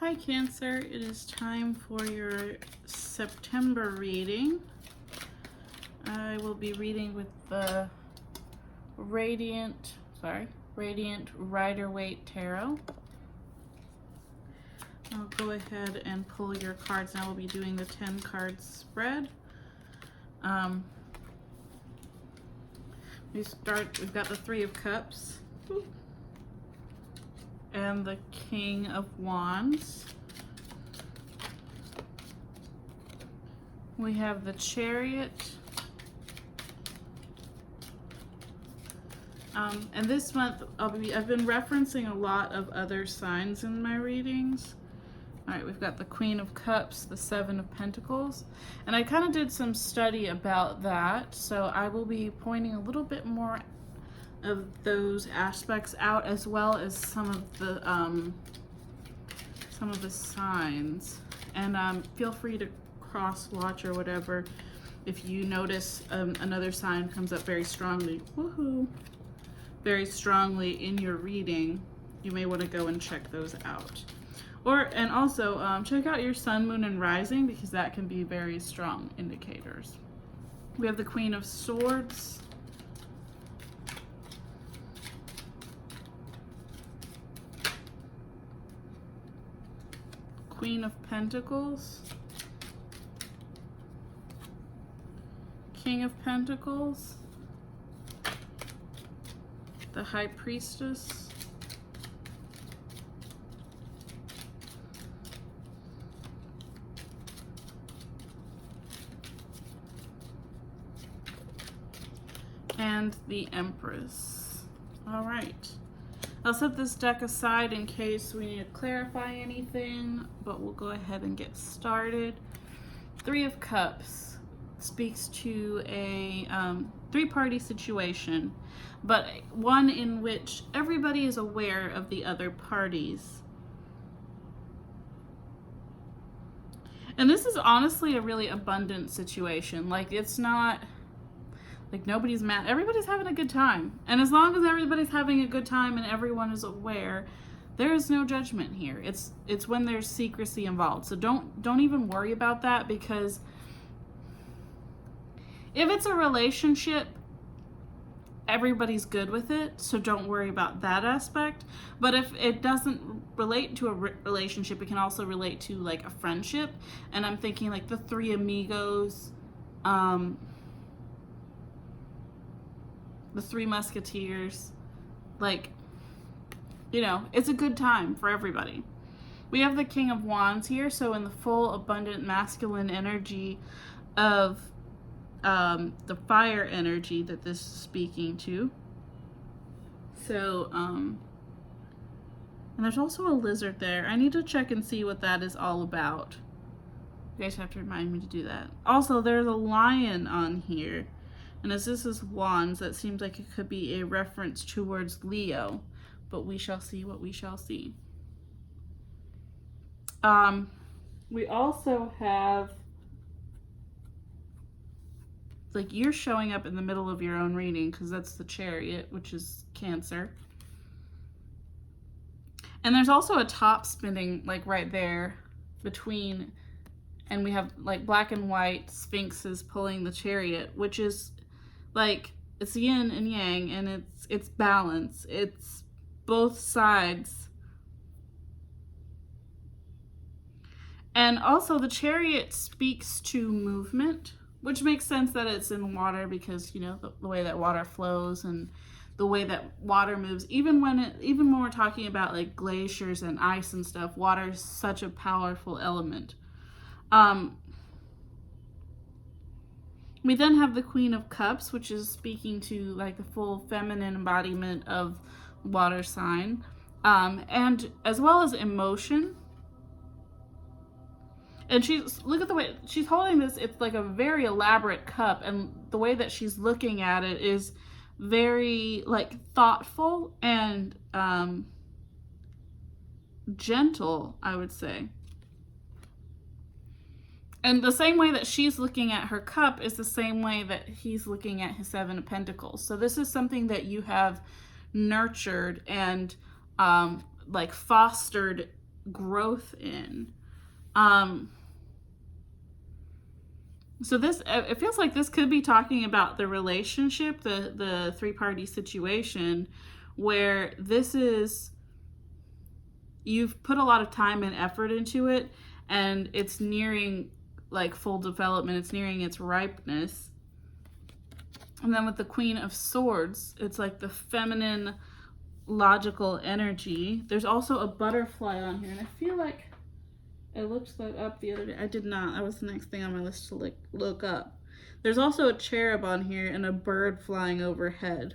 Hi Cancer, it is time for your September reading. I will be reading with the Radiant Rider-Waite Tarot. I'll go ahead and pull your cards now. We'll be doing the 10 card spread. We've got the Three of Cups and the King of Wands. We have the Chariot. And this month I've been referencing a lot of other signs in my readings. All right, we've got the Queen of Cups, the Seven of Pentacles, and I kind of did some study about that, so I will be pointing a little bit more of those aspects out, as well as some of the signs. And feel free to cross watch or whatever if you notice another sign comes up very strongly. Very strongly in your reading. You may want to go and check those out. And also check out your sun, moon, and rising, because that can be very strong indicators. We have the Queen of Swords, Queen of Pentacles, King of Pentacles, the High Priestess, and the Empress. All right. I'll set this deck aside in case we need to clarify anything, but we'll go ahead and get started. Three of Cups speaks to a three-party situation, but one in which everybody is aware of the other parties. And this is honestly a really abundant situation. Like, it's not like nobody's mad. Everybody's having a good time. And as long as everybody's having a good time and everyone is aware, there is no judgment here. It's when there's secrecy involved. So don't even worry about that, because if it's a relationship, everybody's good with it, so don't worry about that aspect. But if it doesn't relate to a relationship, it can also relate to like a friendship. And I'm thinking like the Three Amigos, the Three Musketeers, like, you know, it's a good time for everybody. We have the King of Wands here, so in the full abundant masculine energy of the fire energy that this is speaking to. So, and there's also a lizard there. I need to check and see what that is all about. You guys have to remind me to do that. Also, there's a lion on here. And as this is Wands, that seems like it could be a reference towards Leo. But we shall see what we shall see. We also have, like, you're showing up in the middle of your own reading, because that's the Chariot, which is Cancer. And there's also a top spinning, like, right there between, and we have, like, black and white sphinxes pulling the Chariot, which is, like, it's yin and yang, and it's balance. It's both sides. And also the Chariot speaks to movement, which makes sense that it's in water, because, you know, the way that water flows and the way that water moves. Even when we're talking about like glaciers and ice and stuff, water is such a powerful element. We then have the Queen of Cups, which is speaking to like the full feminine embodiment of water sign, and as well as emotion. And look at the way she's holding this. It's like a very elaborate cup, and the way that she's looking at it is very like thoughtful and gentle, I would say. And the same way that she's looking at her cup is the same way that he's looking at his Seven of Pentacles. So this is something that you have nurtured and like fostered growth in. So this, it feels like this could be talking about the relationship, the three-party situation, where this is, you've put a lot of time and effort into it, and it's nearing like full development. It's nearing its ripeness. And then with the Queen of Swords, it's like the feminine, logical energy. There's also a butterfly on here, and I feel like I looked that up the other day. I did not. That was the next thing on my list to look up. There's also a cherub on here and a bird flying overhead.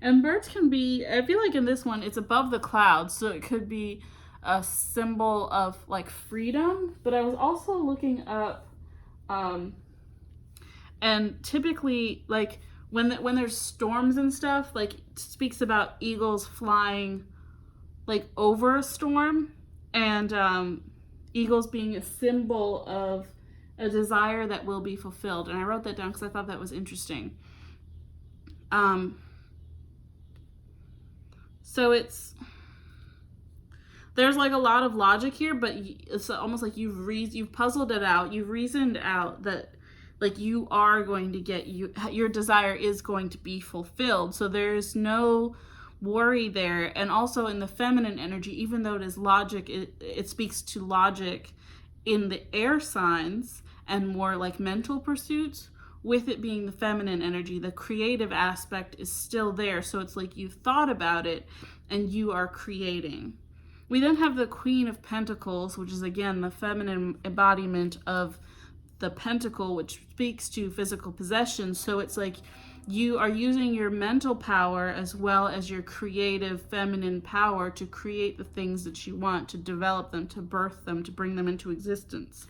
And birds can be, I feel like in this one, it's above the clouds, so it could be a symbol of like freedom. But I was also looking up, and typically, like when there's storms and stuff, like it speaks about eagles flying like over a storm, and eagles being a symbol of a desire that will be fulfilled. And I wrote that down because I thought that was interesting. So there's like a lot of logic here, but it's almost like you've puzzled it out. You've reasoned out that like you are going to get, your desire is going to be fulfilled. So there's no worry there. And also in the feminine energy, even though it is logic, it speaks to logic in the air signs and more like mental pursuits. With it being the feminine energy, the creative aspect is still there. So it's like you've thought about it and you are creating. We then have the Queen of Pentacles, which is again the feminine embodiment of the pentacle, which speaks to physical possession. So it's like you are using your mental power as well as your creative feminine power to create the things that you want, to develop them, to birth them, to bring them into existence.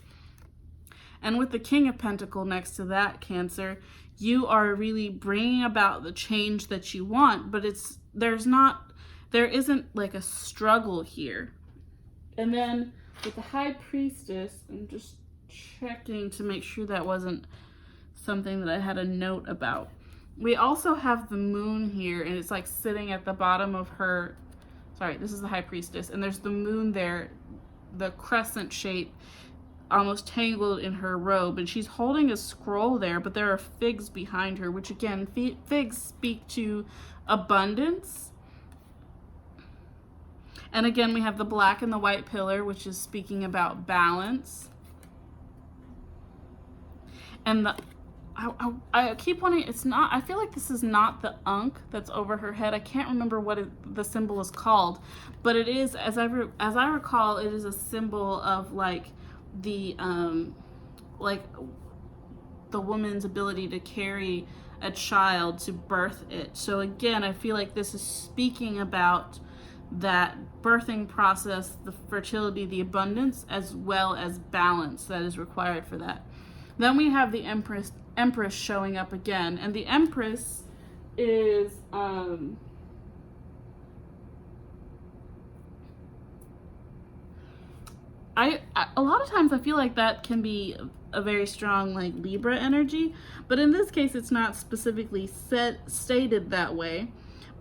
And with the King of Pentacles next to that, Cancer, you are really bringing about the change that you want, but there isn't like a struggle here. And then with the High Priestess, I'm just checking to make sure that wasn't something that I had a note about. We also have the Moon here, and it's like sitting at the bottom of her, sorry, this is the High Priestess, and there's the Moon there, the crescent shape, almost tangled in her robe, and she's holding a scroll there, but there are figs behind her, which again, figs speak to abundance. And again, we have the black and the white pillar, which is speaking about balance. And I keep wanting, it's not, I feel like this is not the Ankh that's over her head. I can't remember what the symbol is called, but it is, as I recall, it is a symbol of like the woman's ability to carry a child, to birth it. So again, I feel like this is speaking about that birthing process, the fertility, the abundance, as well as balance that is required for that. Then we have the Empress showing up again, and the Empress is a lot of times I feel like that can be a very strong like Libra energy, but in this case it's not specifically stated that way,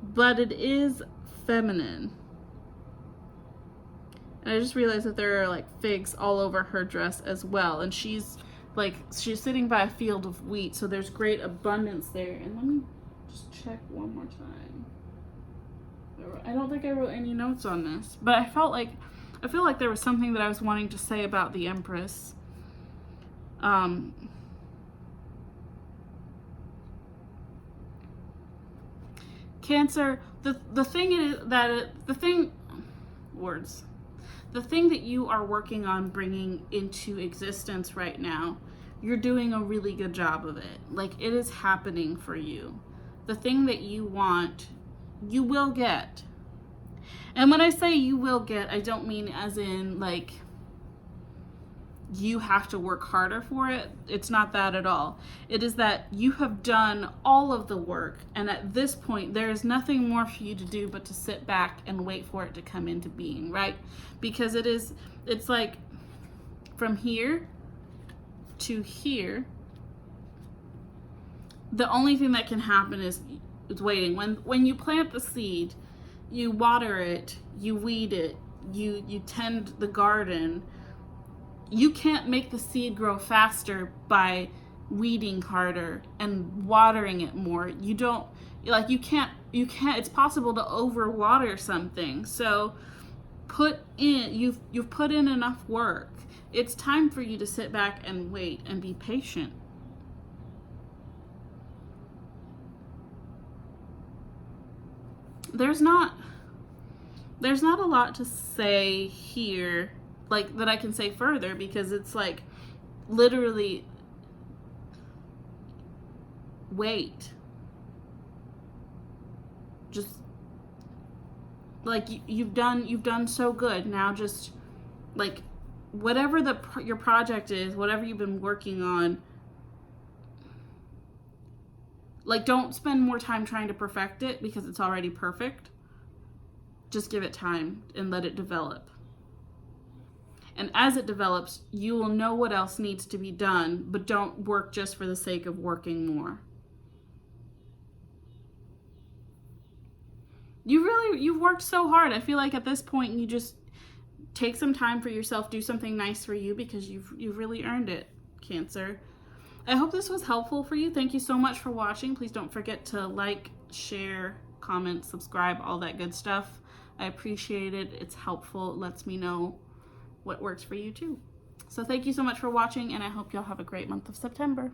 but it is feminine. And I just realized that there are like figs all over her dress as well, and she's sitting by a field of wheat, so there's great abundance there. And let me just check one more time. I don't think I wrote any notes on this, but I feel like there was something that I was wanting to say about the Empress. Cancer, the thing that you are working on bringing into existence right now, you're doing a really good job of it. Like, it is happening for you. The thing that you want, you will get. And when I say you will get, I don't mean as in like you have to work harder for it. It's not that at all. It is that you have done all of the work, and at this point there is nothing more for you to do but to sit back and wait for it to come into being, right? Because it's like from here to here, the only thing that can happen is waiting. When you plant the seed, you water it, you weed it, you tend the garden, you can't make the seed grow faster by weeding harder and watering it more. You don't, like, you can't, it's possible to overwater something. So you've put in enough work. It's time for you to sit back and wait and be patient. There's not a lot to say here, like, that I can say further, because it's like, literally, wait. Just, like, you've done so good. Now just, like, whatever your project is, whatever you've been working on, like, don't spend more time trying to perfect it because it's already perfect. Just give it time and let it develop. And as it develops, you will know what else needs to be done, but don't work just for the sake of working more. You've worked so hard. I feel like at this point you just take some time for yourself, do something nice for you, because you've really earned it, Cancer. I hope this was helpful for you. Thank you so much for watching. Please don't forget to like, share, comment, subscribe, all that good stuff. I appreciate it. It's helpful. It lets me know what works for you too. So thank you so much for watching, and I hope y'all have a great month of September.